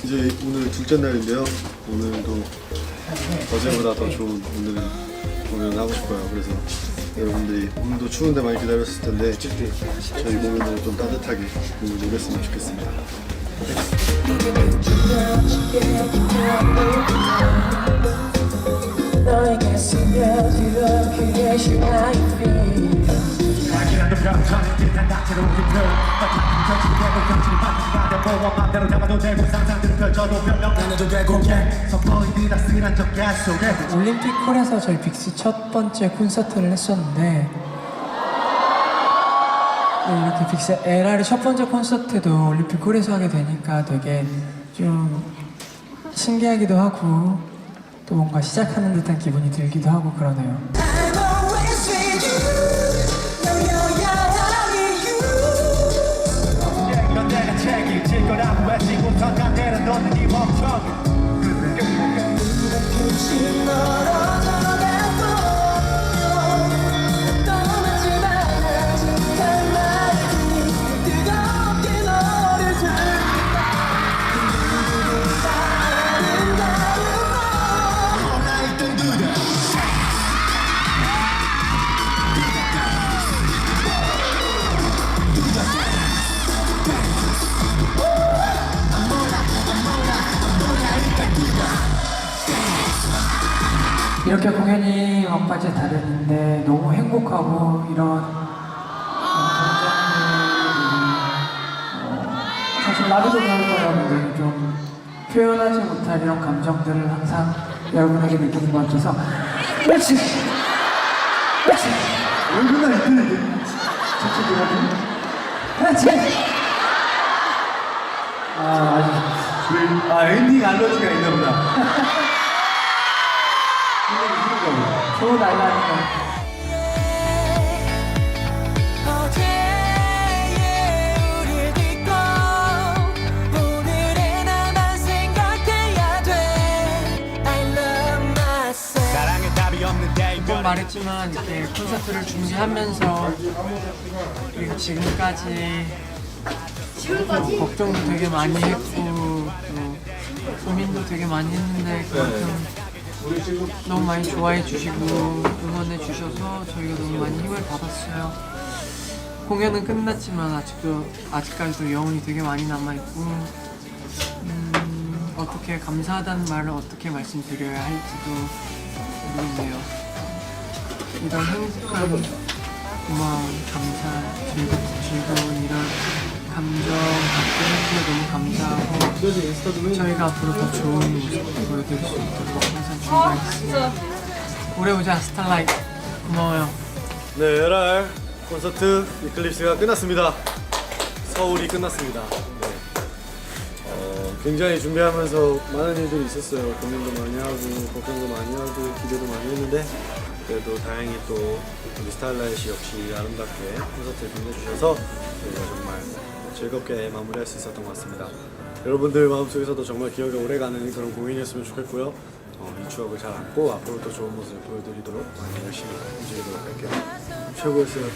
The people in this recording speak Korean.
이제 오늘 둘째 날인데요. 오늘도 어제보다 더 좋은 오늘은 공연을 하고 싶어요. 그래서 여러분들이 오늘도 추운데 많이 기다렸을 텐데 저희 공연으로 좀 따뜻하게 공연 오랬으면 좋겠습니다. 너에게 스며들어 그의 시간이 올림픽 홀에서 저희 빅스 첫 번째 콘서트를 했었는데 이렇게 빅스 LR의 첫 번째 콘서트도 올림픽 홀에서 하게 되니까 되게 좀 신기하기도 하고 또 뭔가 시작하는 듯한 기분이 들기도 하고 그러네요. 이렇게 공연이 막바지에 다르는데 너무 행복하고 이런 사실 나비도 그럴 거라는데 좀 표현하지 못할 이런 감정들을 항상 여러분에게 느끼는 것 같아서 그렇지! 그렇지! 얼마나 이쁘게 그렇지! 엔딩 알러지가 있나 보다. 소 날라니까. 몇 말했지만 이렇게 콘서트를 준비하면서 그리고 지금까지 걱정도 되게 많이 했고 또 고민도 되게 많이 했는데 그만큼 너무 많이 좋아해 주시고 응원해 주셔서 저희가 너무 많이 힘을 받았어요. 공연은 끝났지만 아직까지도 여운이 되게 많이 남아있고 어떻게 감사하다는 말을 어떻게 말씀드려야 할지도 모르겠네요. 이런 행복한 고마움, 감사, 즐거운 이런 감정 갖게 해주셔서 너무 감사하고 저희가 앞으로 더 좋은 모습을 보여드릴 수 있도록 항상 준비하겠습니다. 오래 오자 스타라이트. 고마워요. 네, LR 콘서트 이클립스가 끝났습니다. 서울이 끝났습니다. 네. 굉장히 준비하면서 많은 일들이 있었어요. 고민도 많이 하고 걱정도 많이 하고 기대도 많이 했는데 그래도 다행히 또 우리 스타일라이트 역시 아름답게 콘서트를 빛내주셔서 저희가 정말 즐겁게 마무리할 수 있었던 것 같습니다. 여러분들 마음속에서도 정말 기억에 오래가는 그런 공연이었으면 좋겠고요. 이 추억을 잘 안고 앞으로 더 좋은 모습을 보여드리도록 많이 열심히 움직이도록 할게요. 최고였어요.